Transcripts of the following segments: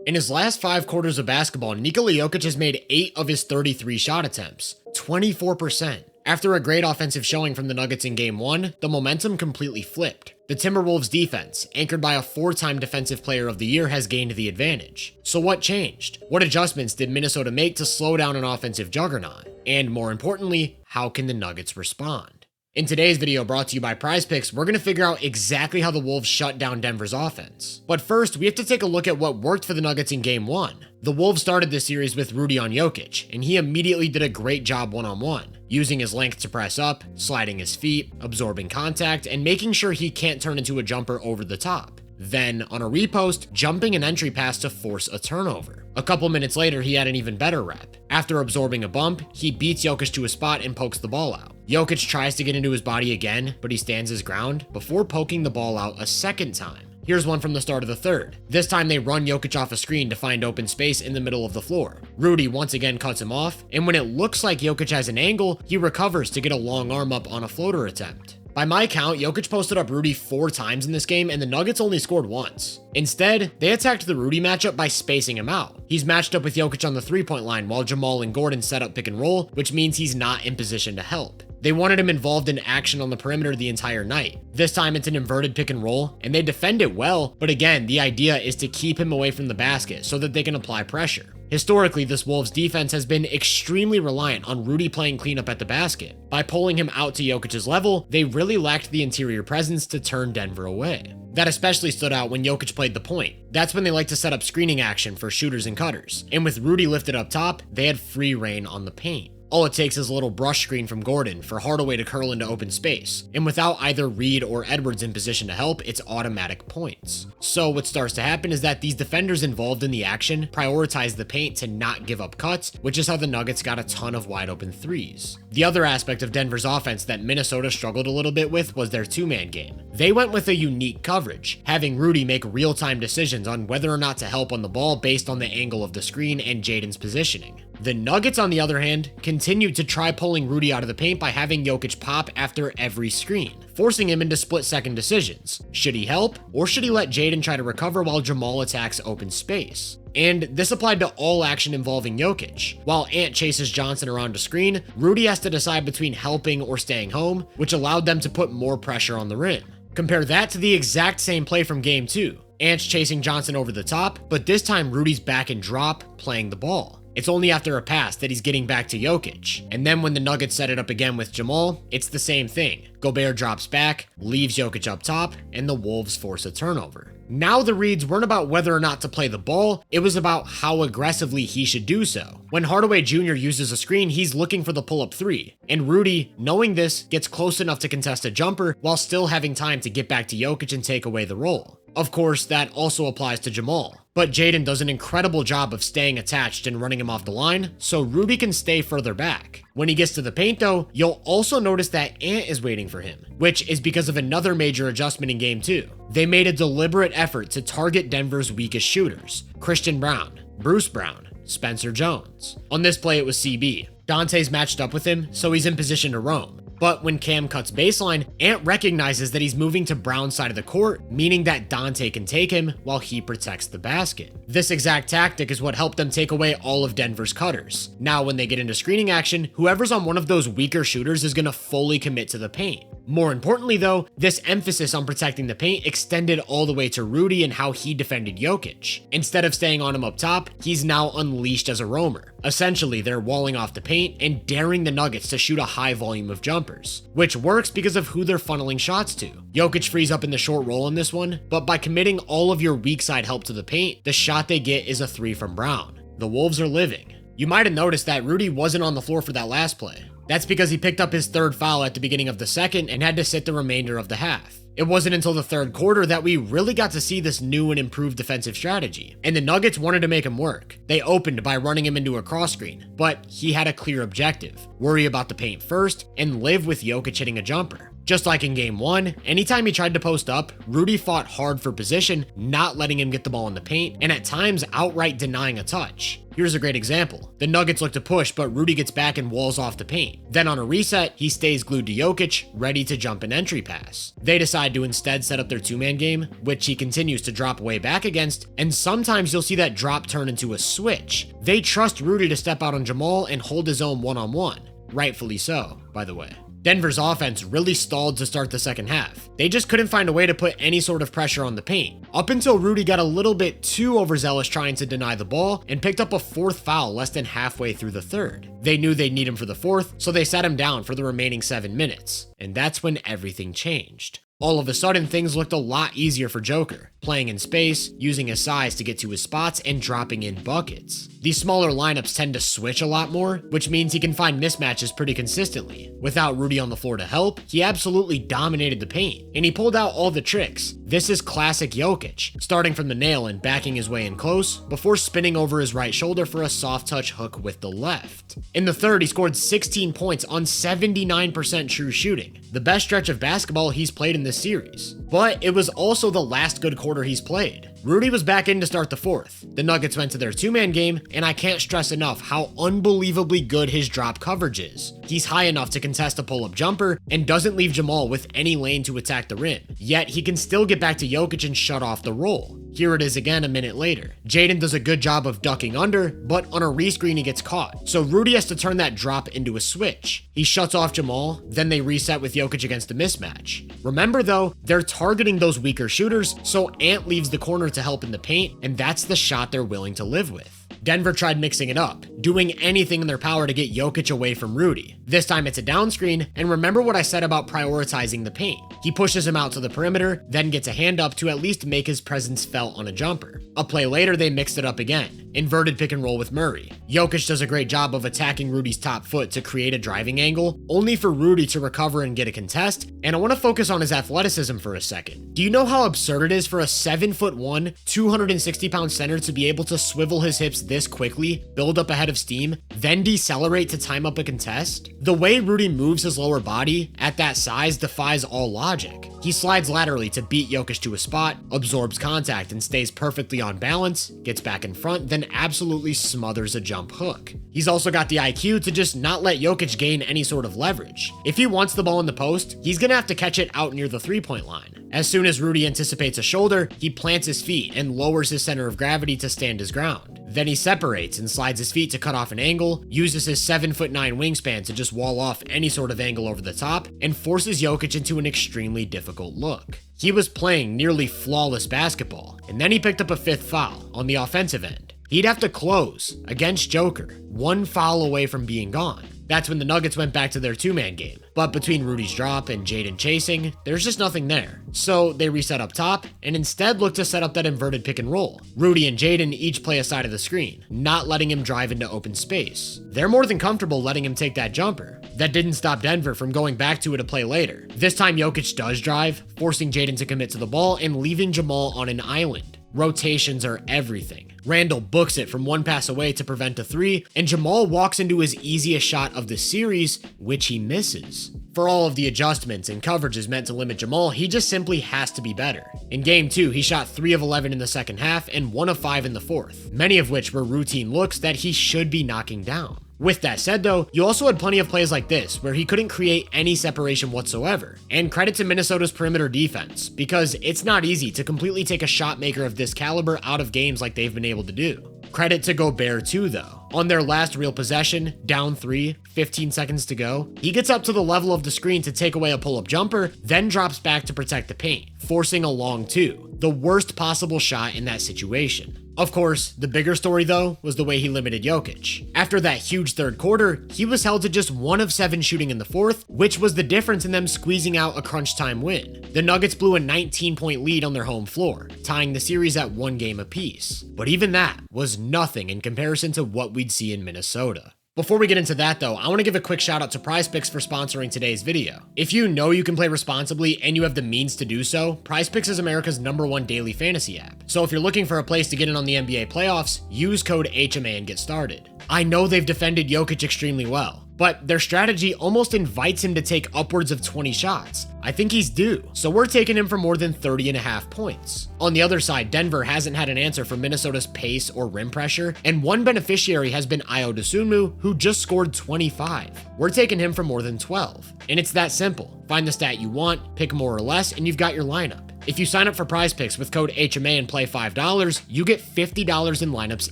In his last 5 quarters of basketball, Nikola Jokic has made 8 of his 33 shot attempts, 24%. After a great offensive showing from the Nuggets in Game 1, the momentum completely flipped. The Timberwolves defense, anchored by a 4-time Defensive Player of the Year, has gained the advantage. So what changed? What adjustments did Minnesota make to slow down an offensive juggernaut? And more importantly, how can the Nuggets respond? In today's video, brought to you by PrizePicks, we're going to figure out exactly how the Wolves shut down Denver's offense. But first, we have to take a look at what worked for the Nuggets in Game 1. The Wolves started this series with Rudy on Jokic, and he immediately did a great job one-on-one, using his length to press up, sliding his feet, absorbing contact, and making sure he can't turn into a jumper over the top. Then, on a repost, jumping an entry pass to force a turnover. A couple minutes later, he had an even better rep. After absorbing a bump, he beats Jokic to a spot and pokes the ball out. Jokic tries to get into his body again, but he stands his ground before poking the ball out a second time. Here's one from the start of the third. This time they run Jokic off a screen to find open space in the middle of the floor. Rudy once again cuts him off, and when it looks like Jokic has an angle, he recovers to get a long arm up on a floater attempt. By my count, Jokic posted up Rudy 4 times in this game, and the Nuggets only scored once. Instead, they attacked the Rudy matchup by spacing him out. He's matched up with Jokic on the 3-point line while Jamal and Gordon set up pick and roll, which means he's not in position to help. They wanted him involved in action on the perimeter the entire night. This time it's an inverted pick and roll, and they defend it well, but again, the idea is to keep him away from the basket so that they can apply pressure. Historically, this Wolves defense has been extremely reliant on Rudy playing cleanup at the basket. By pulling him out to Jokic's level, they really lacked the interior presence to turn Denver away. That especially stood out when Jokic played the point. That's when they like to set up screening action for shooters and cutters. And with Rudy lifted up top, they had free reign on the paint. All it takes is a little brush screen from Gordon for Hardaway to curl into open space, and without either Reed or Edwards in position to help, it's automatic points. So what starts to happen is that these defenders involved in the action prioritize the paint to not give up cuts, which is how the Nuggets got a ton of wide open threes. The other aspect of Denver's offense that Minnesota struggled a little bit with was their 2-man game. They went with a unique coverage, having Rudy make real-time decisions on whether or not to help on the ball based on the angle of the screen and Jaden's positioning. The Nuggets, on the other hand, continued to try pulling Rudy out of the paint by having Jokic pop after every screen, forcing him into split-second decisions. Should he help, or should he let Jaden try to recover while Jamal attacks open space? And this applied to all action involving Jokic. While Ant chases Johnson around a screen, Rudy has to decide between helping or staying home, which allowed them to put more pressure on the rim. Compare that to the exact same play from Game 2. Ant's chasing Johnson over the top, but this time Rudy's back and drop, playing the ball. It's only after a pass that he's getting back to Jokic. And then when the Nuggets set it up again with Jamal, it's the same thing. Gobert drops back, leaves Jokic up top, and the Wolves force a turnover. Now the reads weren't about whether or not to play the ball, it was about how aggressively he should do so. When Hardaway Jr. uses a screen, he's looking for the pull-up 3, and Rudy, knowing this, gets close enough to contest a jumper while still having time to get back to Jokic and take away the roll. Of course, that also applies to Jamal, but Jaden does an incredible job of staying attached and running him off the line, so Rudy can stay further back. When he gets to the paint though, you'll also notice that Ant is waiting for him, which is because of another major adjustment in Game 2. They made a deliberate effort to target Denver's weakest shooters, Christian Brown, Bruce Brown, Spencer Jones. On this play it was CB. Dante's matched up with him, so he's in position to roam. But when Cam cuts baseline, Ant recognizes that he's moving to Brown's side of the court, meaning that Dante can take him while he protects the basket. This exact tactic is what helped them take away all of Denver's cutters. Now when they get into screening action, whoever's on one of those weaker shooters is going to fully commit to the paint. More importantly though, this emphasis on protecting the paint extended all the way to Rudy and how he defended Jokic. Instead of staying on him up top, he's now unleashed as a roamer. Essentially, they're walling off the paint and daring the Nuggets to shoot a high volume of jumpers, which works because of who they're funneling shots to. Jokic frees up in the short roll on this one, but by committing all of your weak side help to the paint, the shot they get is a 3 from Brown. The Wolves are living. You might have noticed that Rudy wasn't on the floor for that last play. That's because he picked up his 3rd foul at the beginning of the second and had to sit the remainder of the half. It wasn't until the 3rd quarter that we really got to see this new and improved defensive strategy, and the Nuggets wanted to make him work. They opened by running him into a cross screen, but he had a clear objective: worry about the paint first and live with Jokic hitting a jumper. Just like in game 1, anytime he tried to post up, Rudy fought hard for position, not letting him get the ball in the paint, and at times outright denying a touch. Here's a great example. The Nuggets look to push, but Rudy gets back and walls off the paint. Then on a reset, he stays glued to Jokic, ready to jump an entry pass. They decide to instead set up their two-man game, which he continues to drop way back against, and sometimes you'll see that drop turn into a switch. They trust Rudy to step out on Jamal and hold his own one-on-one. Rightfully so, by the way. Denver's offense really stalled to start the second half. They just couldn't find a way to put any sort of pressure on the paint, up until Rudy got a little bit too overzealous trying to deny the ball and picked up a fourth foul less than halfway through the third. They knew they'd need him for the fourth, so they sat him down for the remaining 7 minutes, and that's when everything changed. All of a sudden, things looked a lot easier for Joker, playing in space, using his size to get to his spots, and dropping in buckets. These smaller lineups tend to switch a lot more, which means he can find mismatches pretty consistently. Without Rudy on the floor to help, he absolutely dominated the paint, and he pulled out all the tricks. This is classic Jokic, starting from the nail and backing his way in close, before spinning over his right shoulder for a soft touch hook with the left. In the third, he scored 16 points on 79% true shooting, the best stretch of basketball he's played in this series. But it was also the last good quarter he's played. Rudy was back in to start the fourth. The Nuggets went to their two-man game, and I can't stress enough how unbelievably good his drop coverage is. He's high enough to contest a pull-up jumper and doesn't leave Jamal with any lane to attack the rim. Yet he can still get back to Jokic and shut off the roll. Here it is again a minute later. Jaden does a good job of ducking under, but on a rescreen he gets caught. So Rudy has to turn that drop into a switch. He shuts off Jamal, then they reset with Jokic against a mismatch. Remember though, they're targeting those weaker shooters, so Ant leaves the corner to help in the paint, and that's the shot they're willing to live with. Denver tried mixing it up, doing anything in their power to get Jokic away from Rudy. This time it's a down screen, and remember what I said about prioritizing the paint. He pushes him out to the perimeter, then gets a hand up to at least make his presence felt on a jumper. A play later, they mixed it up again. Inverted pick and roll with Murray. Jokic does a great job of attacking Rudy's top foot to create a driving angle, only for Rudy to recover and get a contest, and I want to focus on his athleticism for a second. Do you know how absurd it is for a 7'1", 260-pound center to be able to swivel his hips this quickly, build up ahead of steam, then decelerate to time up a contest? The way Rudy moves his lower body at that size defies all logic. He slides laterally to beat Jokic to a spot, absorbs contact and stays perfectly on balance, gets back in front, then absolutely smothers a jump hook. He's also got the IQ to just not let Jokic gain any sort of leverage. If he wants the ball in the post, he's gonna have to catch it out near the three-point line. As soon as Rudy anticipates a shoulder, he plants his feet and lowers his center of gravity to stand his ground. Then he separates and slides his feet to cut off an angle, uses his 7'9" wingspan to just wall off any sort of angle over the top, and forces Jokic into an extremely difficult look. He was playing nearly flawless basketball, and then he picked up a fifth foul on the offensive end. He'd have to close against Joker, one foul away from being gone. That's when the Nuggets went back to their two-man game. But between Rudy's drop and Jaden chasing, there's just nothing there. So they reset up top and instead look to set up that inverted pick and roll. Rudy and Jaden each play a side of the screen, not letting him drive into open space. They're more than comfortable letting him take that jumper. That didn't stop Denver from going back to it a play later. This time Jokic does drive, forcing Jaden to commit to the ball and leaving Jamal on an island. Rotations are everything. Randall books it from one pass away to prevent a three, and Jamal walks into his easiest shot of the series, which he misses. For all of the adjustments and coverages meant to limit Jamal, he just simply has to be better. In game 2, he shot 3 of 11 in the second half and 1 of 5 in the fourth, many of which were routine looks that he should be knocking down. With that said though, you also had plenty of plays like this where he couldn't create any separation whatsoever. And credit to Minnesota's perimeter defense, because it's not easy to completely take a shot maker of this caliber out of games like they've been able to do. Credit to Gobert too though. On their last real possession, down 3, 15 seconds to go, he gets up to the level of the screen to take away a pull-up jumper, then drops back to protect the paint, forcing a long 2, the worst possible shot in that situation. Of course, the bigger story though was the way he limited Jokic. After that huge third quarter, he was held to just 1 of 7 shooting in the fourth, which was the difference in them squeezing out a crunch time win. The Nuggets blew a 19-point lead on their home floor, tying the series at 1 game apiece. But even that was nothing in comparison to what we'd see in Minnesota. Before we get into that though, I want to give a quick shout out to PrizePicks for sponsoring today's video. If you know you can play responsibly and you have the means to do so, PrizePicks is America's #1 daily fantasy app. So if you're looking for a place to get in on the NBA playoffs, use code HMA and get started. I know they've defended Jokic extremely well, but their strategy almost invites him to take upwards of 20 shots. I think he's due, so we're taking him for more than 30.5 points. On the other side, Denver hasn't had an answer for Minnesota's pace or rim pressure, and one beneficiary has been Ayo Dosunmu, who just scored 25. We're taking him for more than 12. And it's that simple. Find the stat you want, pick more or less, and you've got your lineup. If you sign up for Prize Picks with code HMA and play $5, you get $50 in lineups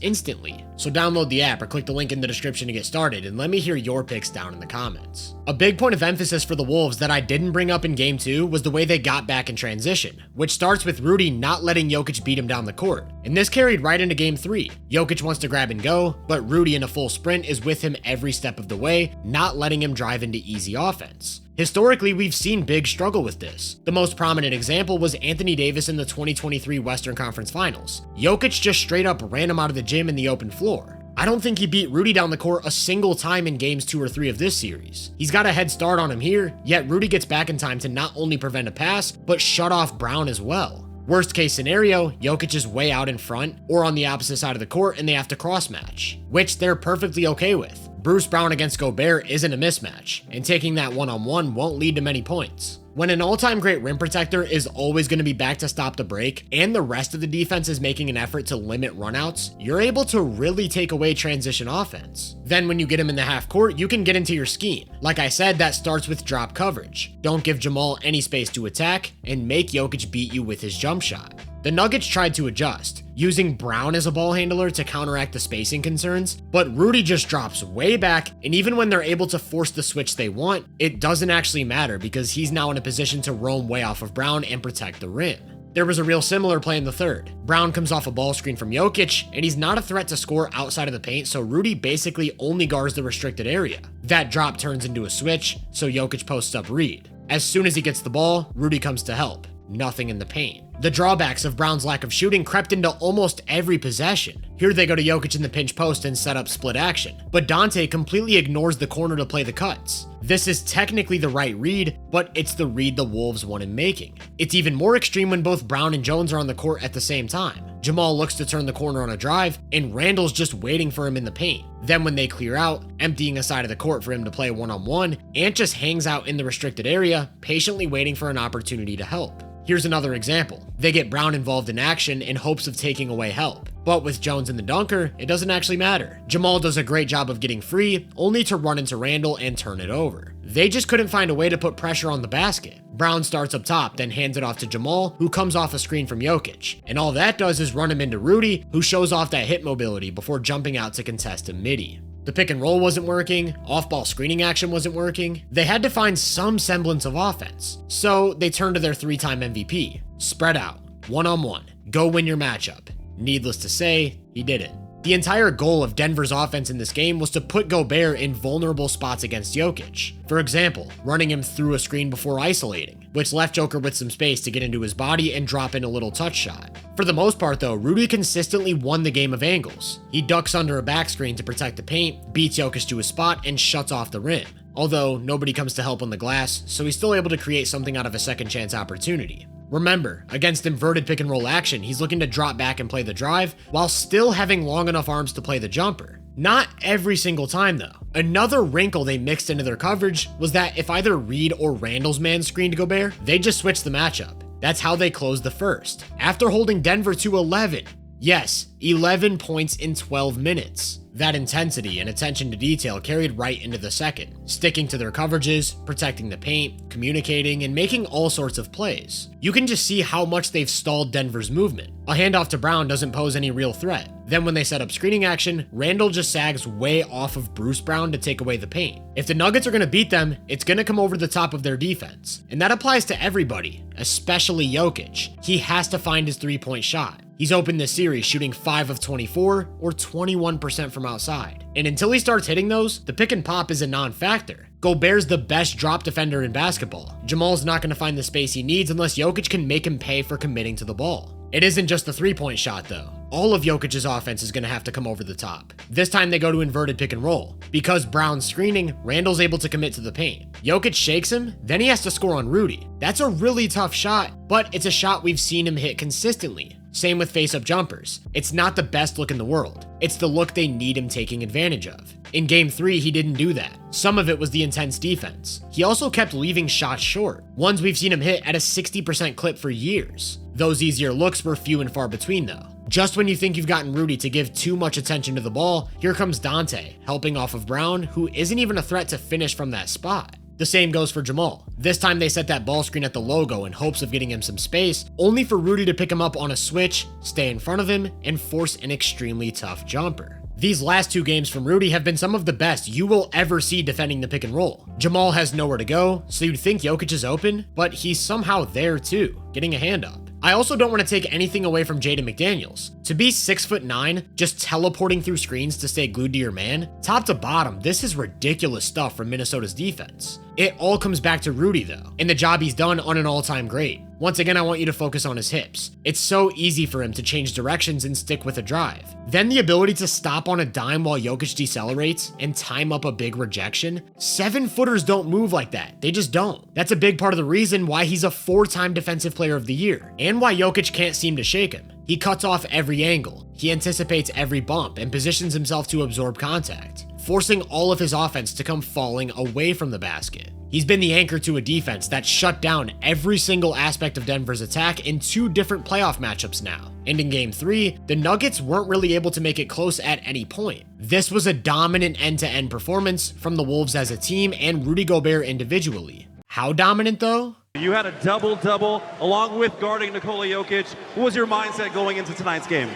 instantly. So download the app or click the link in the description to get started, and let me hear your picks down in the comments. A big point of emphasis for the Wolves that I didn't bring up in Game 2 was the way they got back in transition, which starts with Rudy not letting Jokic beat him down the court. And this carried right into Game 3. Jokic wants to grab and go, but Rudy in a full sprint is with him every step of the way, not letting him drive into easy offense. Historically, we've seen Big struggle with this. The most prominent example was Anthony Davis in the 2023 Western Conference Finals. Jokic just straight up ran him out of the gym in the open floor. I don't think he beat Rudy down the court a single time in games 2 or 3 of this series. He's got a head start on him here, yet Rudy gets back in time to not only prevent a pass, but shut off Brown as well. Worst case scenario, Jokic is way out in front or on the opposite side of the court and they have to cross match, which they're perfectly okay with. Bruce Brown against Gobert isn't a mismatch, and taking that one-on-one won't lead to many points. When an all-time great rim protector is always going to be back to stop the break, and the rest of the defense is making an effort to limit runouts, you're able to really take away transition offense. Then when you get him in the half court, you can get into your scheme. Like I said, that starts with drop coverage. Don't give Jamal any space to attack, and make Jokic beat you with his jump shot. The Nuggets tried to adjust, using Brown as a ball handler to counteract the spacing concerns, but Rudy just drops way back, and even when they're able to force the switch they want, it doesn't actually matter because he's now in a position to roam way off of Brown and protect the rim. There was a real similar play in the third. Brown comes off a ball screen from Jokic, and he's not a threat to score outside of the paint, so Rudy basically only guards the restricted area. That drop turns into a switch, so Jokic posts up Reed. As soon as he gets the ball, Rudy comes to help. Nothing in the paint. The drawbacks of Brown's lack of shooting crept into almost every possession. Here they go to Jokic in the pinch post and set up split action, but Dante completely ignores the corner to play the cuts. This is technically the right read, but it's the read the Wolves won in making. It's even more extreme when both Brown and Jones are on the court at the same time. Jamal looks to turn the corner on a drive, and Randall's just waiting for him in the paint. Then when they clear out, emptying a side of the court for him to play one-on-one, Ant just hangs out in the restricted area, patiently waiting for an opportunity to help. Here's another example. They get Brown involved in action in hopes of taking away help. But with Jones in the dunker, it doesn't actually matter. Jamal does a great job of getting free, only to run into Randall and turn it over. They just couldn't find a way to put pressure on the basket. Brown starts up top, then hands it off to Jamal, who comes off a screen from Jokic. And all that does is run him into Rudy, who shows off that hip mobility before jumping out to contest a midi. The pick and roll wasn't working, off-ball screening action wasn't working. They had to find some semblance of offense. So they turned to their 3-time MVP. Spread out, one-on-one, go win your matchup. Needless to say, he didn't. The entire goal of Denver's offense in this game was to put Gobert in vulnerable spots against Jokic. For example, running him through a screen before isolating, which left Joker with some space to get into his body and drop in a little touch shot. For the most part though, Rudy consistently won the game of angles. He ducks under a back screen to protect the paint, beats Jokic to his spot, and shuts off the rim. Although nobody comes to help on the glass, so he's still able to create something out of a second chance opportunity. Remember, against inverted pick and roll action, he's looking to drop back and play the drive while still having long enough arms to play the jumper. Not every single time though. Another wrinkle they mixed into their coverage was that if either Reed or Randall's man screened Gobert, they just switched the matchup. That's how they closed the first, after holding Denver to 11. Yes, 11 points in 12 minutes. That intensity and attention to detail carried right into the second, sticking to their coverages, protecting the paint, communicating, and making all sorts of plays. You can just see how much they've stalled Denver's movement. A handoff to Brown doesn't pose any real threat. Then when they set up screening action, Randall just sags way off of Bruce Brown to take away the paint. If the Nuggets are going to beat them, it's going to come over the top of their defense. And that applies to everybody, especially Jokic. He has to find his three-point shot. He's opened this series shooting 5 of 24 or 21% from outside. And until he starts hitting those, the pick and pop is a non-factor. Gobert's the best drop defender in basketball. Jamal's not going to find the space he needs unless Jokic can make him pay for committing to the ball. It isn't just the three-point shot though. All of Jokic's offense is going to have to come over the top. This time they go to inverted pick and roll. Because Brown's screening, Randall's able to commit to the paint. Jokic shakes him, then he has to score on Rudy. That's a really tough shot, but it's a shot we've seen him hit consistently. Same with face-up jumpers. It's not the best look in the world. It's the look they need him taking advantage of. In Game 3, he didn't do that. Some of it was the intense defense. He also kept leaving shots short, ones we've seen him hit at a 60% clip for years. Those easier looks were few and far between though. Just when you think you've gotten Rudy to give too much attention to the ball, here comes Dante, helping off of Brown, who isn't even a threat to finish from that spot. The same goes for Jamal. This time they set that ball screen at the logo in hopes of getting him some space, only for Rudy to pick him up on a switch, stay in front of him, and force an extremely tough jumper. These last two games from Rudy have been some of the best you will ever see defending the pick and roll. Jamal has nowhere to go, so you'd think Jokic is open, but he's somehow there too, getting a hand up. I also don't want to take anything away from Jaden McDaniels. To be 6'9", just teleporting through screens to stay glued to your man, top to bottom, this is ridiculous stuff from Minnesota's defense. It all comes back to Rudy though, and the job he's done on an all-time great. Once again, I want you to focus on his hips. It's so easy for him to change directions and stick with a drive. Then the ability to stop on a dime while Jokic decelerates and time up a big rejection. 7-footers don't move like that. They just don't. That's a big part of the reason why he's a 4-time Defensive Player of the Year, and why Jokic can't seem to shake him. He cuts off every angle. He anticipates every bump and positions himself to absorb contact, forcing all of his offense to come falling away from the basket. He's been the anchor to a defense that shut down every single aspect of Denver's attack in 2 different playoff matchups now. And in Game 3, the Nuggets weren't really able to make it close at any point. This was a dominant end-to-end performance from the Wolves as a team and Rudy Gobert individually. How dominant though? You had a double-double along with guarding Nikola Jokic. What was your mindset going into tonight's game?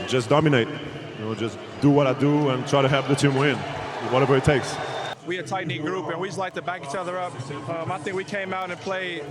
Just dominate. Just do what I do and try to help the team win, whatever it takes. We a tight-knit group, and we just like to back each other up. I think we came out and played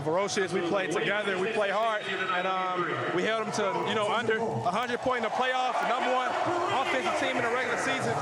ferocious. We played together. We played hard, and we held them to under 100 points in the playoffs, the #1 offensive team in the regular season.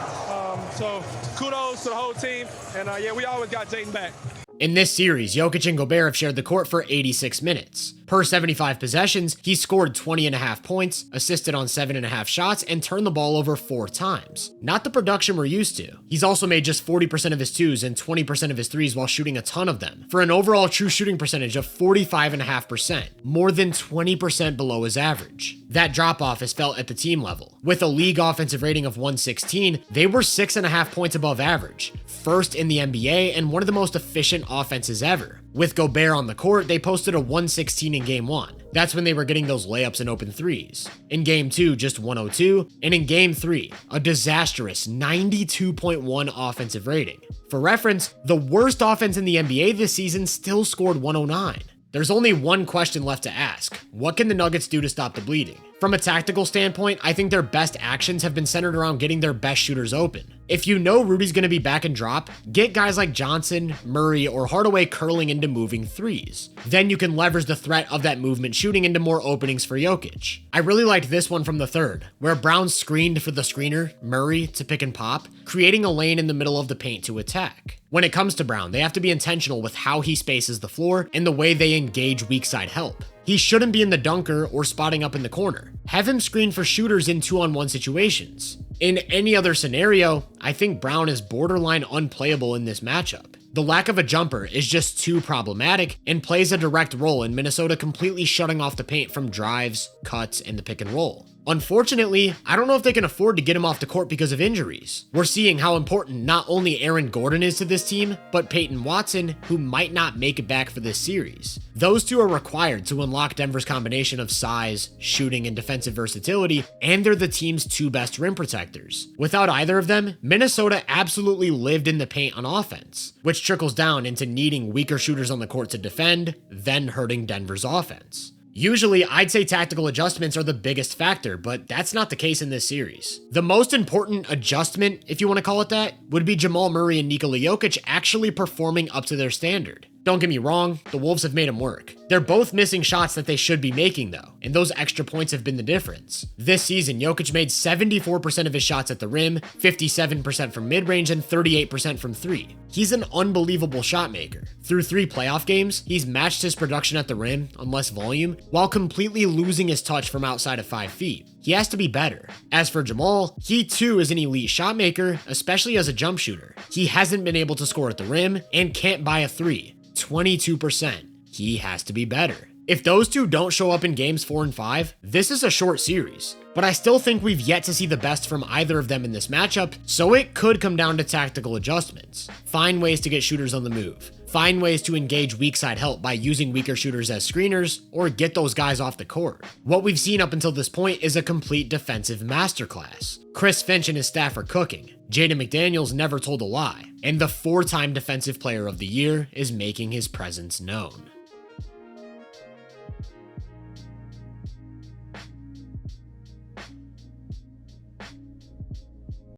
So kudos to the whole team, and yeah, we always got Jaden back. In this series, Jokic and Gobert have shared the court for 86 minutes. Per 75 possessions, he scored 20.5 points, assisted on 7.5 shots, and turned the ball over 4 times. Not the production we're used to. He's also made just 40% of his twos and 20% of his threes while shooting a ton of them, for an overall true shooting percentage of 45.5%, more than 20% below his average. That drop-off is felt at the team level. With a league offensive rating of 116, they were 6.5 points above average, first in the NBA and one of the most efficient offenses ever. With Gobert on the court, they posted a 116 in Game 1. That's when they were getting those layups and open threes. In Game 2, just 102, and in Game 3, a disastrous 92.1 offensive rating. For reference, the worst offense in the NBA this season still scored 109. There's only one question left to ask. What can the Nuggets do to stop the bleeding? From a tactical standpoint, I think their best actions have been centered around getting their best shooters open. If you know Rudy's going to be back and drop, get guys like Johnson, Murray, or Hardaway curling into moving threes. Then you can leverage the threat of that movement shooting into more openings for Jokic. I really liked this one from the third, where Brown screened for the screener, Murray, to pick and pop, creating a lane in the middle of the paint to attack. When it comes to Brown, they have to be intentional with how he spaces the floor and the way they engage weak side help. He shouldn't be in the dunker or spotting up in the corner. Have him screen for shooters in 2-on-1 situations. In any other scenario, I think Brown is borderline unplayable in this matchup. The lack of a jumper is just too problematic and plays a direct role in Minnesota completely shutting off the paint from drives, cuts, and the pick and roll. Unfortunately, I don't know if they can afford to get him off the court because of injuries. We're seeing how important not only Aaron Gordon is to this team, but Peyton Watson, who might not make it back for this series. Those two are required to unlock Denver's combination of size, shooting, and defensive versatility, and they're the team's 2 best rim protectors. Without either of them, Minnesota absolutely lived in the paint on offense, which trickles down into needing weaker shooters on the court to defend, then hurting Denver's offense. Usually, I'd say tactical adjustments are the biggest factor, but that's not the case in this series. The most important adjustment, if you want to call it that, would be Jamal Murray and Nikola Jokic actually performing up to their standard. Don't get me wrong, the Wolves have made him work. They're both missing shots that they should be making though, and those extra points have been the difference. This season, Jokic made 74% of his shots at the rim, 57% from mid-range, and 38% from 3. He's an unbelievable shot maker. Through 3 playoff games, he's matched his production at the rim on less volume, while completely losing his touch from outside of 5 feet. He has to be better. As for Jamal, he too is an elite shot maker, especially as a jump shooter. He hasn't been able to score at the rim and can't buy a 3. 22%. He has to be better. If those two don't show up in games 4 and 5, this is a short series. But I still think we've yet to see the best from either of them in this matchup, so it could come down to tactical adjustments. Find ways to get shooters on the move. Find ways to engage weak side help by using weaker shooters as screeners, or get those guys off the court. What we've seen up until this point is a complete defensive masterclass. Chris Finch and his staff are cooking. Jaden McDaniels never told a lie. And the 4-time Defensive Player of the Year is making his presence known.